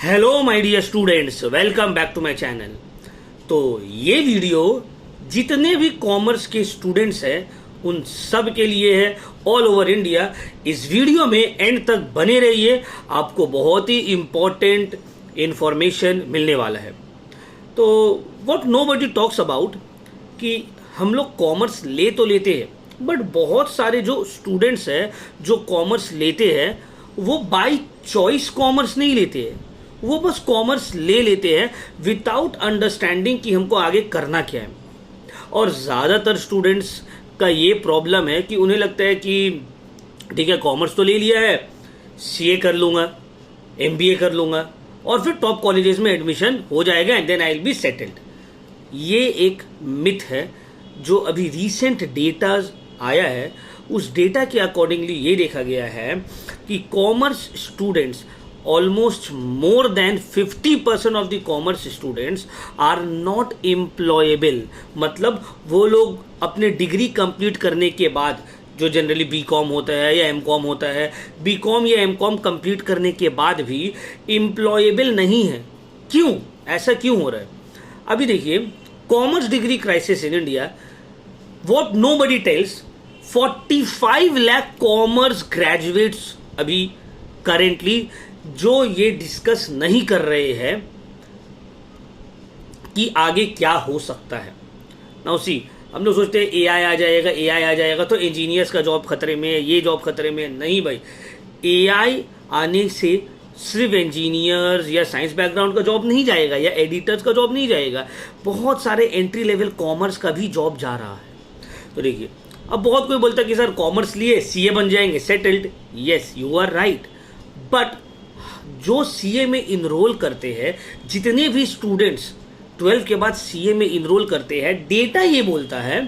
Hello my dear students, welcome back to my channel. तो ये video जितने भी कॉमर्स के स्टूडेंट्स हैं उन सब के लिए है, ऑल ओवर इंडिया। इस वीडियो में एंड तक बने रहिए, आपको बहुत ही इंपॉर्टेंट इंफॉर्मेशन मिलने वाला है। तो व्हाट नोबडी टॉक्स अबाउट कि हम लोग कॉमर्स ले तो लेते हैं, बट बहुत सारे जो स्टूडेंट्स हैं जो कॉमर्स लेते हैं वो बाय चॉइस कॉमर्स नहीं लेते हैं, वो बस कॉमर्स ले लेते हैं विदाउट अंडरस्टैंडिंग कि हमको आगे करना क्या है। और ज़्यादातर स्टूडेंट्स का ये प्रॉब्लम है कि उन्हें लगता है कि ठीक है कॉमर्स तो ले लिया है, सीए कर लूँगा, एमबीए कर लूँगा और फिर टॉप कॉलेजेस में एडमिशन हो जाएगा and then I will be settled. ये एक मिथ है जो अभी रीसेंट डेटा आया है। उस डेटा के अकॉर्डिंगली ये देखा गया है कि commerce students almost more than 50% of the commerce students are not employable। मतलब वो लोग अपने डिग्री कंप्लीट करने के बाद, जो जनरली बीकॉम होता है या एमकॉम होता है, बीकॉम या एमकॉम कंप्लीट करने के बाद भी एम्प्लॉयबल नहीं है। क्यों ऐसा क्यों हो रहा है? अभी देखिए, commerce degree crisis in India, what nobody tells, 45 lakh commerce graduates अभी करेंटली जो ये डिस्कस नहीं कर रहे हैं कि आगे क्या हो सकता है। नाउ सी, हम लोग सोचते हैं एआई आ जाएगा तो इंजीनियर्स का जॉब खतरे में है, ये जॉब खतरे में है। नहीं भाई, एआई आने से सिर्फ इंजीनियर्स या साइंस बैकग्राउंड का जॉब नहीं जाएगा या एडिटर्स का जॉब नहीं जाएगा, बहुत सारे एंट्री लेवल कॉमर्स का भी जॉब जा रहा है। तो देखिए, अब बहुत कोई बोलता है कि सर कॉमर्स लिए सीए बन जाएंगे, settled. Yes, you are right, but जो सीए में इनरोल करते हैं, जितने भी स्टूडेंट्स 12 के बाद सीए में इनरोल करते हैं, डेटा ये बोलता है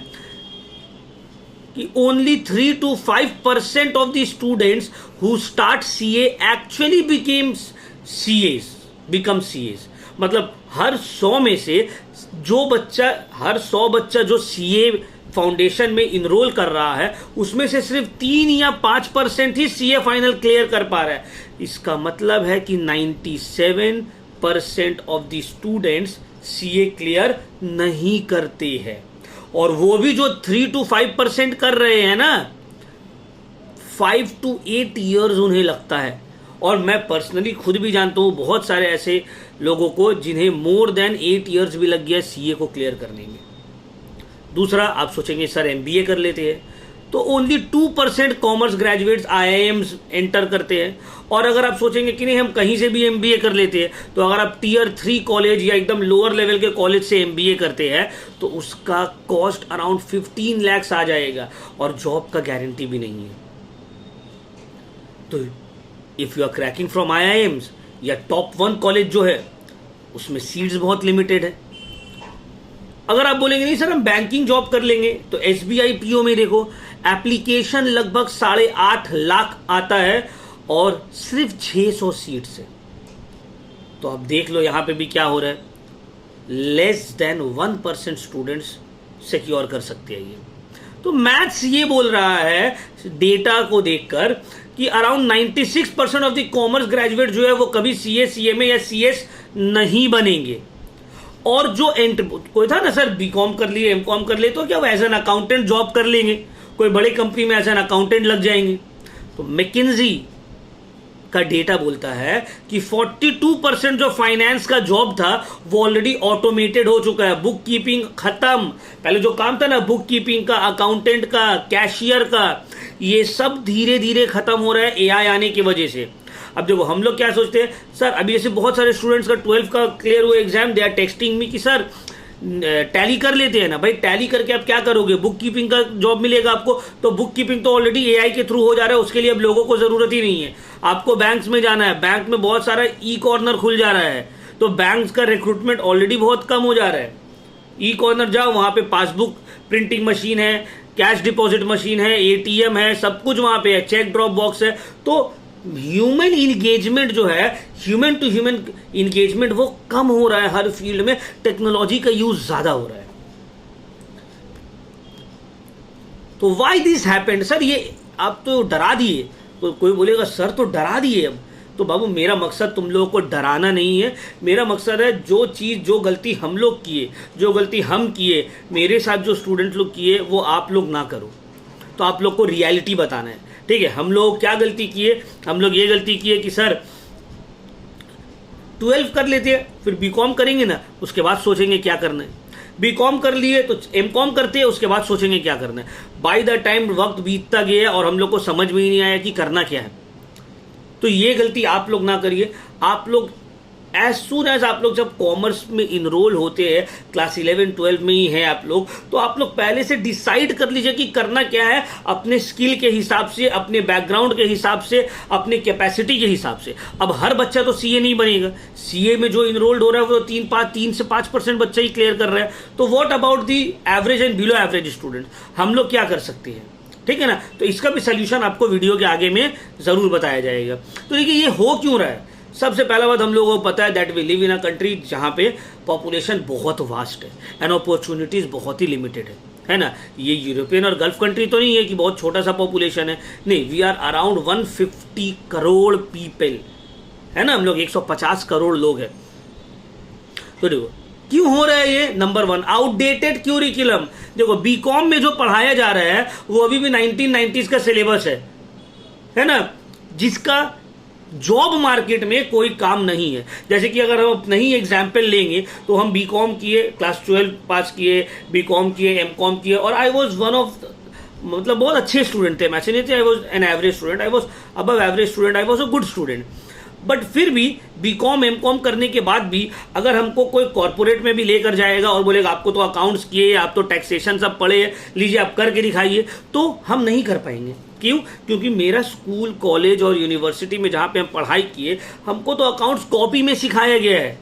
कि only 3 to 5% of the students who start CA actually become CS. मतलब हर 100 में से हर 100 बच्चा जो सीए फाउंडेशन में इनरोल कर रहा है, उसमें से सिर्फ 3 या 5% ही सीए फाइनल क्लियर कर पा रहा है। इसका मतलब है कि 97% of the students CA clear नहीं करते हैं। और वो भी जो 3 to 5% कर रहे हैं ना, 5 to 8 ईयर्स उन्हें लगता है। और मैं पर्सनली खुद भी जानता हूँ बहुत सारे ऐसे लोगों को जिन्हें मोर देन 8 ईयर्स भी लग गया सीए को क्लियर करने में। दूसरा, आप सोचेंगे सर एमबीए कर लेते हैं, तो only 2% commerce graduates IIMs enter करते हैं। और अगर आप सोचेंगे कि नहीं हम कहीं से भी एमबीए कर लेते हैं, तो अगर आप टियर 3 कॉलेज या एकदम लोअर लेवल के कॉलेज से एमबीए करते हैं तो उसका कॉस्ट अराउंड 15 लाख आ जाएगा और जॉब का गारंटी भी नहीं है। तो if you are cracking from IIMs या टॉप 1 कॉलेज जो है, उसमें सीट्स बहुत लिमिटेड है। अगर आप बोलेंगे नहीं सर हम बैंकिंग जॉब कर लेंगे, तो एसबीआई पीओ में देखो एप्लीकेशन लगभग 8.5 लाख आता है और सिर्फ 600 सीट्स है। तो अब देख लो यहां पे भी क्या हो रहा है, लेस देन 1% स्टूडेंट्स सिक्योर कर सकते हैं ये। तो मैथ्स ये बोल रहा है डेटा को देखकर कि around 96% of the commerce graduate जो है वो कभी सीए, सीएमए या सीएस नहीं बनेंगे। और जो कोई था ना सर बीकॉम कर लिए, एमकॉम कर लिए, तो क्या वो एज एन अकाउंटेंट जॉब कर लेंगे, कोई बड़े कंपनी में एज एन अकाउंटेंट लग जाएंगे। तो मैकिन्जी का डेटा बोलता है कि 42% जो फाइनेंस का जॉब था वो ऑलरेडी ऑटोमेटेड हो चुका है। बुक कीपिंग खत्म, पहले जो काम था ना बुक कीपिंग का, अकाउंटेंट का, कैशियर का, ये सब धीरे धीरे खत्म हो रहा है एआई आने की वजह से। अब देखो हम लोग क्या सोचते हैं, सर अभी जैसे बहुत सारे स्टूडेंट्स का 12 का क्लियर हुआ exam, they are texting me कि सर टैली कर लेते हैं ना। भाई टैली करके आप क्या करोगे, बुक कीपिंग का जॉब मिलेगा आपको, तो बुक कीपिंग तो ऑलरेडी एआई के थ्रू हो जा रहा है, उसके लिए अब लोगों को जरूरत ही नहीं है। आपको बैंक्स में जाना है, बैंक में बहुत सारा ई कॉर्नर खुल जा रहा है, तो बैंक्स का रिक्रूटमेंट ऑलरेडी बहुत कम हो जा रहा है। ई कॉर्नर जाओ, वहां पे पासबुक प्रिंटिंग मशीन है, कैश डिपॉजिट मशीन है, एटीएम है, सब कुछ वहां पे है, चेक ड्रॉप बॉक्स है। तो ह्यूमन इंगेजमेंट जो है, ह्यूमन टू ह्यूमन इंगेजमेंट वो कम हो रहा है हर फील्ड में, टेक्नोलॉजी का यूज ज्यादा हो रहा है। तो व्हाई दिस हैपेंड? सर ये आप तो डरा दिए, तो कोई बोलेगा सर तो डरा दिए, अब तो तो बाबू मेरा मकसद तुम लोगों को डराना नहीं है, मेरा मकसद है जो चीज़, जो गलती हम लोग किए, जो गलती हम किए, मेरे साथ जो स्टूडेंट लोग किए, वो आप लोग ना करो। तो आप लोग को रियलिटी बताना है, ठीक है। हम लोग क्या गलती किए, हम लोग ये गलती किए कि सर 12 कर लेते हैं, फिर बीकॉम करेंगे ना, उसके बाद सोचेंगे क्या करना है। बीकॉम कर लिए तो एमकॉम करते हैं, उसके बाद सोचेंगे क्या करना है। बाय द टाइम वक्त बीतता गया और हम लोग को समझ में ही नहीं आया कि करना क्या है। तो ये गलती आप लोग ना करिए। आप लोग एज सून एज आप लोग जब कॉमर्स में इनरोल होते हैं, क्लास 11 12 में ही है आप लोग, तो आप लोग पहले से डिसाइड कर लीजिए कि करना क्या है, अपने स्किल के हिसाब से, अपने बैकग्राउंड के हिसाब से, अपने कैपेसिटी के हिसाब से। अब हर बच्चा तो सीए नहीं बनेगा। सीए में जो इनरोल्ड हो रहा है वो 3 से 5% बच्चा ही क्लियर कर रहा है। तो what about the average and below average student, हम लोग क्या कर सकते हैं, ठीक है ना। तो इसका भी सोल्यूशन आपको वीडियो के आगे में जरूर बताया जाएगा। तो देखिए ये हो क्यों रहा है। सबसे पहला बात, हम लोगों को पता है that we live in a country जहां पे पॉपुलेशन बहुत वास्ट है एंड अपॉर्चुनिटीज बहुत ही लिमिटेड है ना। ये यूरोपियन और गल्फ कंट्री तो नहीं है कि बहुत छोटा सा पॉपुलेशन है, नहीं, we are around 150 crore people, है ना। हम लोग 150 करोड़ लोग हैं। तो देखो क्यों हो रहा है ये। Number 1, outdated curriculum. देखो बीकॉम में जो पढ़ाया जा रहा है वो अभी भी 1990s का सिलेबस है ना, जिसका जॉब मार्केट में कोई काम नहीं है। जैसे कि अगर हम अपना ही एग्जाम्पल लेंगे तो हम बीकॉम किए, क्लास 12 पास किए, बीकॉम किए, एमकॉम किए, और आई वाज वन ऑफ, मतलब बहुत अच्छे स्टूडेंट थे। मैं ऐसे नहीं थे I was an average student, I was above average student, I was a good student. But फिर भी बीकॉम एमकॉम करने के बाद भी अगर हमको कोई कॉर्पोरेट में भी लेकर जाएगा और बोलेगा आपको तो अकाउंट्स किए, आप तो टैक्सेशन सब पढ़े, लीजिए आप करके दिखाइए, तो हम नहीं कर पाएंगे। क्यों? क्योंकि मेरा स्कूल, कॉलेज और यूनिवर्सिटी में जहां पे हम पढ़ाई किए, हमको तो अकाउंट्स कॉपी में सिखाया गया है,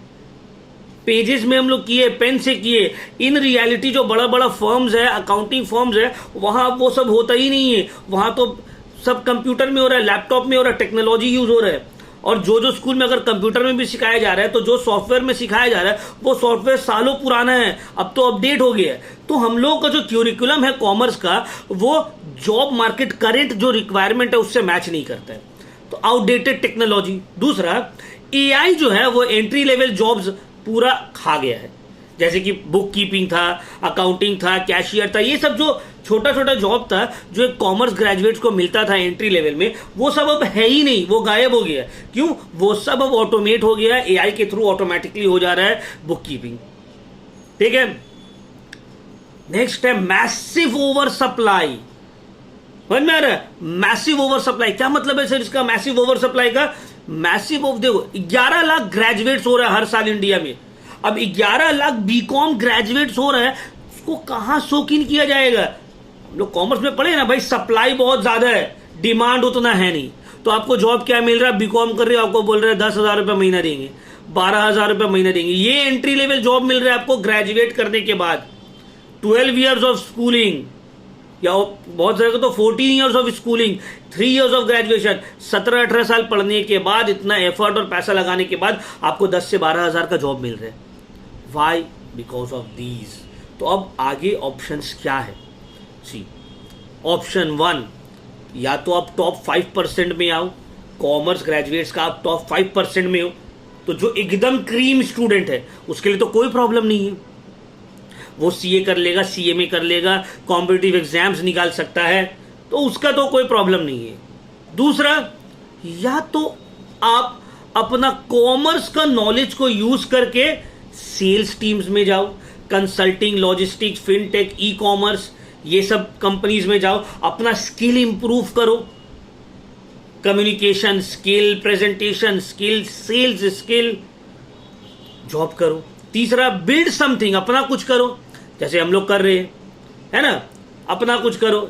पेजेस में हम लोग किए, पेन से किए। इन रियलिटी जो बड़ा बड़ा फर्म्स है, अकाउंटिंग फर्म्स है, वहां वो सब होता ही नहीं है। वहां तो सब कंप्यूटर में हो रहा है, लैपटॉप में हो रहा है, टेक्नोलॉजी यूज हो रहा है। और जो स्कूल में अगर कंप्यूटर में भी सिखाया जा रहा है, तो जो सॉफ्टवेयर में सिखाया जा रहा है वो सॉफ्टवेयर सालों पुराना है, अब तो अपडेट हो गया है। तो हम लोगों का जो क्यूरिकुलम है कॉमर्स का, वो जॉब मार्केट करेंट जो रिक्वायरमेंट है उससे मैच नहीं करता है, तो आउटडेटेड टेक्नोलॉजी। दूसरा, एआई जो है वो एंट्री लेवल जॉब्स पूरा खा गया है। जैसे कि बुक कीपिंग था, अकाउंटिंग था, कैशियर था, ये सब जो छोटा छोटा जॉब था जो एक कॉमर्स ग्रेजुएट्स को मिलता था एंट्री लेवल में, वो सब अब है ही नहीं, वो गायब हो गया। क्यों? वो सब अब ऑटोमेट हो गया है, एआई के थ्रू ऑटोमेटिकली हो जा रहा है बुक कीपिंग, ठीक है। नेक्स्ट है मैसिव ओवर सप्लाई। समझ में आ रहा है? मैसिव ओवर सप्लाई क्या मतलब है सर इसका, मैसिव ओवर सप्लाई का? मैसिव ओवर, देखो 11 लाख ग्रेजुएट्स हो रहा है हर साल इंडिया में। अब 11 लाख बीकॉम ग्रेजुएट्स हो रहा है, उसको कहां शौक इन किया जाएगा। हम लोग कॉमर्स में पढ़े ना भाई, सप्लाई बहुत ज्यादा है, डिमांड उतना है नहीं। तो आपको जॉब क्या मिल रहा है, बीकॉम कर रहे हो, आपको बोल रहे हैं 10,000 रुपये महीना देंगे, 12,000 रुपये महीना देंगे। ये एंट्री लेवल जॉब मिल रहा है आपको ग्रेजुएट करने के बाद। 12 ईयर्स ऑफ स्कूलिंग, या बहुत जगह तो 14 years of schooling, 3 years of graduation, 17-18 साल पढ़ने के बाद, इतना एफर्ट और पैसा लगाने के बाद आपको 10 से 12,000 का जॉब मिल रहा है। वाई? Because of these. तो अब आगे ऑप्शंस क्या है? सी, ऑप्शन 1, या तो आप टॉप 5% में आओ, कॉमर्स ग्रेजुएट्स का आप टॉप 5% में हो, तो जो एकदम क्रीम स्टूडेंट है उसके लिए तो कोई प्रॉब्लम नहीं है, वो सीए कर लेगा, सीएमए कर लेगा, कॉम्पिटिटिव एग्जाम्स निकाल सकता है, तो उसका तो कोई प्रॉब्लम नहीं है। दूसरा, या तो आप अपना कॉमर्स का नॉलेज को यूज करके सेल्स टीम्स में जाओ, consulting, logistics, fintech, e commerce, ये सब कंपनीज में जाओ, अपना स्किल इंप्रूव करो, communication skill, presentation skill, sales skill, job करो। तीसरा, बिल्ड समथिंग, अपना कुछ करो, जैसे हम लोग कर रहे हैं, है ना, अपना कुछ करो,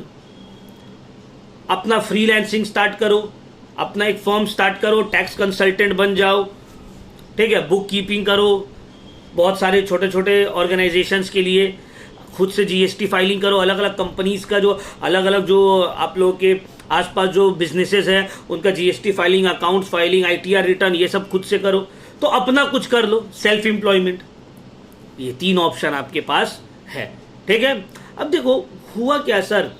अपना फ्रीलांसिंग स्टार्ट करो, अपना एक फर्म स्टार्ट करो, टैक्स कंसल्टेंट बन जाओ, ठीक है, बुक कीपिंग करो, बहुत सारे छोटे छोटे ऑर्गेनाइजेशंस के लिए खुद से जीएसटी फाइलिंग करो, अलग अलग कंपनीज का जो अलग अलग जो आप लोगों के आसपास जो बिजनेसेस हैं उनका GST filing, accounts filing, ITR return, ये सब खुद से करो, तो अपना कुछ कर लो, सेल्फ एम्प्लॉयमेंट। ये 3 ऑप्शन आपके पास है, ठीक है। अब देखो हुआ क्या सर,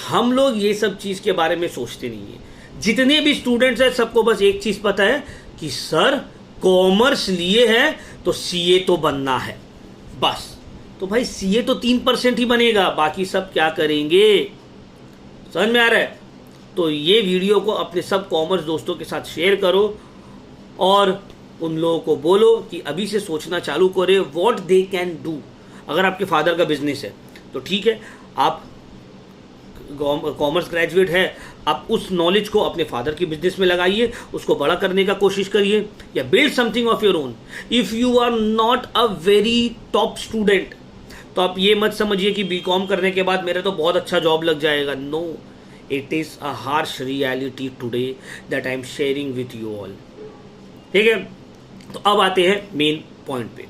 हम लोग ये सब चीज के बारे में सोचते नहीं है। जितने भी स्टूडेंट्स हैं सबको बस एक चीज पता है कि सर कॉमर्स लिए है तो सीए तो बनना है बस। तो भाई सीए तो 3% ही बनेगा, बाकी सब क्या करेंगे? समझ में आ रहा है? तो ये वीडियो को अपने सब कॉमर्स दोस्तों के साथ शेयर करो और उन लोगों को बोलो कि अभी से सोचना चालू करें व्हाट दे कैन डू। अगर आपके फादर का बिजनेस है तो ठीक है, आप कॉमर्स ग्रेजुएट है, आप उस नॉलेज को अपने फादर के बिजनेस में लगाइए, उसको बड़ा करने का कोशिश करिए, या build something of your own. If you are not a very top student तो आप ये मत समझिए कि बीकॉम करने के बाद मेरा तो बहुत अच्छा जॉब लग जाएगा। No, it is a harsh reality today that I am sharing with you all. ठीक है, तो अब आते हैं मेन पॉइंट पे।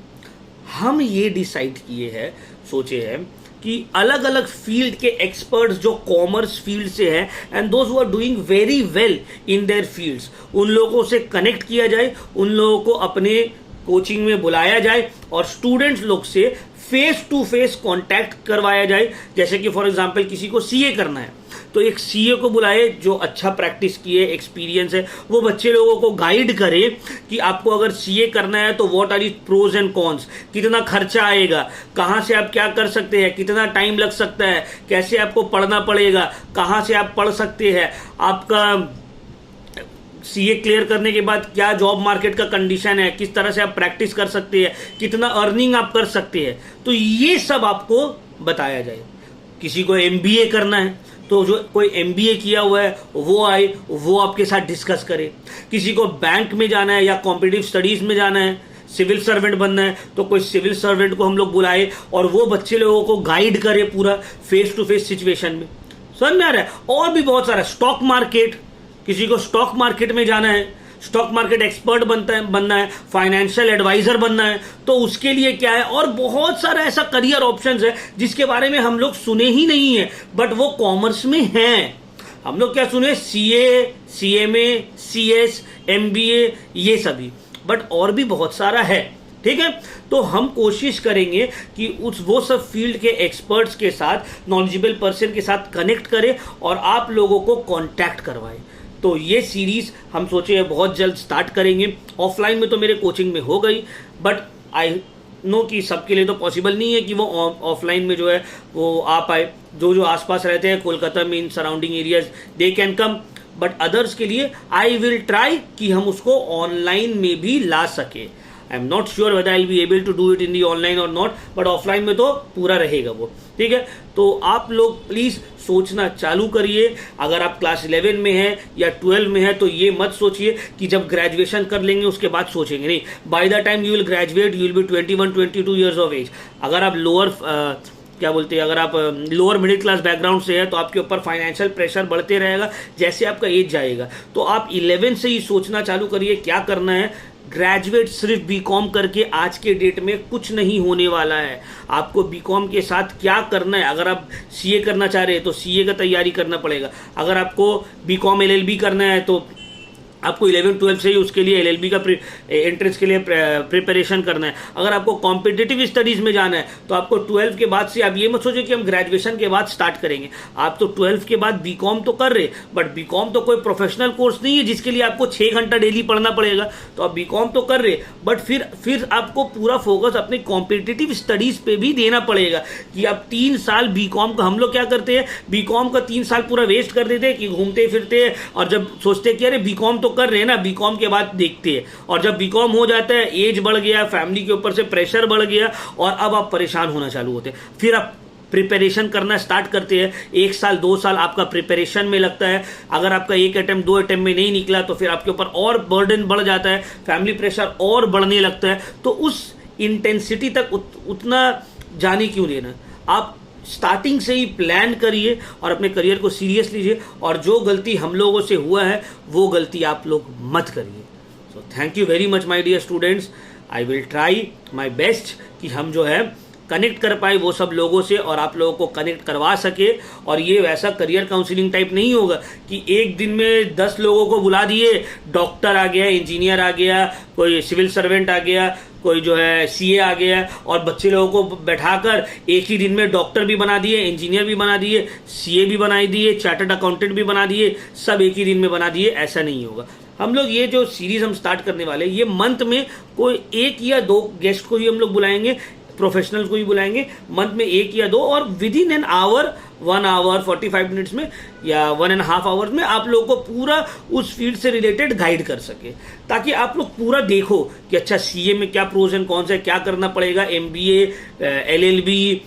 हम ये डिसाइड किए हैं, सोचे हैं कि अलग अलग फील्ड के एक्सपर्ट्स जो कॉमर्स फील्ड से हैं and those who are doing very well in their fields, उन लोगों से कनेक्ट किया जाए, उन लोगों को अपने कोचिंग में बुलाया जाए और स्टूडेंट्स लोग से फेस टू फेस कांटेक्ट करवाया जाए। जैसे कि फॉर एग्जांपल किसी को सीए करना है तो एक सीए को बुलाए जो अच्छा प्रैक्टिस किए, एक्सपीरियंस है, वो बच्चे लोगों को गाइड करे कि आपको अगर सीए करना है तो what are the pros and cons, कितना खर्चा आएगा, कहां से आप क्या कर सकते हैं, कितना टाइम लग सकता है, कैसे आपको पढ़ना पड़ेगा, कहां से आप पढ़ सकते हैं, आपका सीए क्लियर करने के बाद क्या जॉब मार्केट का कंडीशन है, किस तरह से आप प्रैक्टिस कर सकते हैं, कितना अर्निंग आप कर सकते हैं, तो ये सब आपको बताया जाए। किसी को एमबीए करना है तो जो कोई एमबीए किया हुआ है वो आए, वो आपके साथ डिस्कस करे। किसी को बैंक में जाना है या कॉम्पिटिटिव स्टडीज में जाना है, सिविल सर्वेंट बनना है तो कोई सिविल सर्वेंट को हम लोग बुलाए और वो बच्चे लोगों को गाइड करे पूरा फेस टू फेस सिचुएशन में। समझ में आ रहा है? और भी बहुत सारा, स्टॉक मार्केट, किसी को स्टॉक मार्केट में जाना है, स्टॉक मार्केट एक्सपर्ट बनना है, फाइनेंशियल एडवाइजर बनना है तो उसके लिए क्या है, और बहुत सारा ऐसा करियर ऑप्शंस है जिसके बारे में हम लोग सुने ही नहीं है बट वो कॉमर्स में हैं। हम लोग क्या सुने? सीए, सीएमए, सीएस, एमबीए, ये सभी, बट और भी बहुत सारा है। ठीक है, तो हम कोशिश करेंगे कि वो सब फील्ड के एक्सपर्ट्स के साथ, नॉलेजेबल पर्सन के साथ कनेक्ट करें और आप लोगों को कांटेक्ट करवाएं। तो ये सीरीज हम सोचे बहुत जल्द स्टार्ट करेंगे। ऑफलाइन में तो मेरे कोचिंग में हो गई, बट आई नो कि सबके लिए तो पॉसिबल नहीं है कि वो ऑफलाइन में जो है वो आ पाए। जो आसपास रहते हैं कोलकाता में, in surrounding areas, they can come, but others के लिए आई विल ट्राई कि हम उसको ऑनलाइन में भी ला सके। I am not sure whether I will be able to do it in the online और नॉट, बट ऑफलाइन में तो पूरा रहेगा वो। ठीक है, तो आप लोग प्लीज सोचना चालू करिए। अगर आप क्लास 11 में हैं या 12 में हैं तो ये मत सोचिए कि जब ग्रेजुएशन कर लेंगे उसके बाद सोचेंगे, नहीं। By the time you will graduate you will be 21-22 years of age. अगर आप अगर आप लोअर मिडिल क्लास बैकग्राउंड से है तो आपके ऊपर फाइनेंशियल प्रेशर बढ़ते रहेगा जैसे आपका एज जाएगा। तो आप 11 से ही सोचना चालू करिए क्या करना है। ग्रेजुएट सिर्फ बीकॉम करके आज के डेट में कुछ नहीं होने वाला है। आपको बीकॉम के साथ क्या करना है, अगर आप सीए करना चाह रहे हैं तो सीए का तैयारी करना पड़ेगा। अगर आपको बीकॉम एलएलबी करना है तो आपको 11-12 से ही उसके लिए एलएलबी का एंट्रेंस के लिए प्रिपरेशन करना है। अगर आपको कॉम्पिटिटिव स्टडीज में जाना है तो आपको 12 के बाद से, आप ये मत सोचो कि हम ग्रेजुएशन के बाद स्टार्ट करेंगे। आप तो 12 के बाद बीकॉम तो कर रहे, बट बीकॉम तो कोई प्रोफेशनल कोर्स नहीं है जिसके लिए आपको 6 घंटा डेली पढ़ना पड़ेगा। तो आप बीकॉम तो कर रहे, बट फिर आपको पूरा फोकस अपने कॉम्पिटिटिव स्टडीज पे भी देना पड़ेगा कि आप 3 साल बीकॉम का, हम लोग क्या करते हैं, बीकॉम का 3 साल पूरा वेस्ट कर देते हैं कि घूमते फिरते हैं, और जब सोचते हैं कि अरे बीकॉम तो कर रहे हैं ना, बीकॉम के बाद देखते हैं, और जब बीकॉम हो जाता है, एज बढ़ गया, फैमिली के ऊपर से प्रेशर बढ़ गया और अब आप परेशान होना चालू होते हैं। फिर आप प्रिपरेशन करना स्टार्ट करते हैं, 1 साल 2 साल आपका प्रिपरेशन में लगता है। अगर आपका 1 अटेम्प्ट 2 अटेम्प्ट में नहीं निकला तो फिर आपके ऊपर और बर्डन बढ़ जाता है, फैमिली प्रेशर और बढ़ने लगता है। तो उस इंटेंसिटी तक उतना जाने क्यों देना। आप स्टार्टिंग से ही प्लान करिए और अपने करियर को सीरियस लीजिए, और जो गलती हम लोगों से हुआ है वो गलती आप लोग मत करिए। So thank you very much my dear students. I will try my best कि हम जो है कनेक्ट कर पाए वो सब लोगों से और आप लोगों को कनेक्ट करवा सके। और ये वैसा करियर काउंसलिंग टाइप नहीं होगा कि एक दिन में 10 लोगों को बुला दिए, डॉक्टर आ गया, इंजीनियर आ गया, कोई सिविल सर्वेंट आ गया, कोई जो है सीए आ गया, और बच्चे लोगों को बैठाकर एक ही दिन में डॉक्टर भी बना दिए, इंजीनियर भी बना दिए, सीए भी बना दिए, चार्टर्ड अकाउंटेंट भी बना दिए, सब एक ही दिन में बना दिए। ऐसा नहीं होगा। हम लोग ये जो सीरीज हम स्टार्ट करने वाले हैं, ये मंथ में कोई 1 या 2 गेस्ट को ही हम लोग बुलाएंगे, प्रोफेशनल को ही बुलाएंगे मंथ में 1 या 2, और within an hour, 1 hour 45 minutes में या 1.5 आवर्स में आप लोगों को पूरा उस फील्ड से रिलेटेड गाइड कर सके, ताकि आप लोग पूरा देखो कि अच्छा सीए में क्या प्रोज एंड कॉन्स है, क्या करना पड़ेगा, एमबीए, एलएलबी,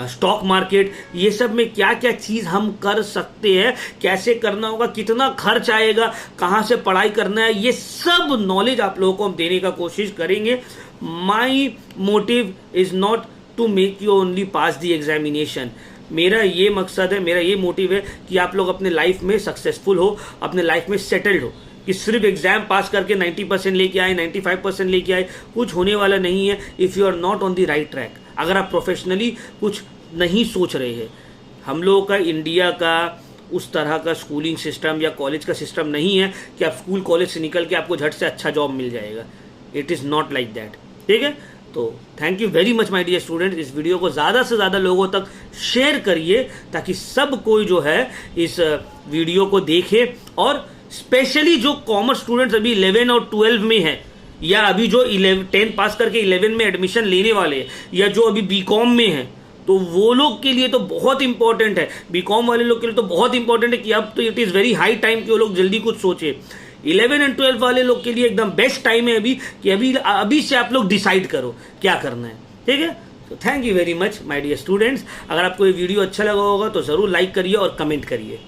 स्टॉक मार्केट, ये सब में क्या क्या चीज हम कर सकते हैं, कैसे करना होगा, कितना खर्च आएगा, कहाँ से पढ़ाई करना है, ये सब नॉलेज आप लोगों को हम देने का कोशिश करेंगे। My motive is not to make you only pass the examination. मेरा ये मकसद है, मेरा ये मोटिव है कि आप लोग अपने लाइफ में सक्सेसफुल हो, अपने लाइफ में सेटल्ड हो, कि सिर्फ एग्जाम पास करके 90% लेके आए, 95% लेके आए, कुछ होने वाला नहीं है if you are not on the right track. अगर आप प्रोफेशनली कुछ नहीं सोच रहे हैं, हम लोगों का इंडिया का उस तरह का स्कूलिंग सिस्टम या कॉलेज का सिस्टम नहीं है कि आप स्कूल कॉलेज से निकल के आपको झट से अच्छा जॉब मिल जाएगा। It is not like that. ठीक है, तो thank you very much my dear student. इस वीडियो को ज़्यादा से ज़्यादा लोगों तक शेयर करिए, ताकि सब कोई जो है इस वीडियो को देखे, और स्पेशली जो कॉमर्स स्टूडेंट्स अभी 11 और 12 में है, या अभी जो 10 पास करके 11 में एडमिशन लेने वाले हैं, या जो अभी बीकॉम में है, तो वो लोग के लिए तो बहुत इंपॉर्टेंट है। बीकॉम वाले लोग के लिए तो बहुत इंपॉर्टेंट है कि अब तो it is very high time कि वो लोग जल्दी कुछ सोचे। 11 एंड 12 वाले लोग के लिए एकदम बेस्ट टाइम है अभी, कि अभी से आप लोग डिसाइड करो क्या करना है। ठीक है, तो thank you very much my dear students. अगर आपको ये वीडियो अच्छा लगा होगा तो ज़रूर लाइक करिए और कमेंट करिए।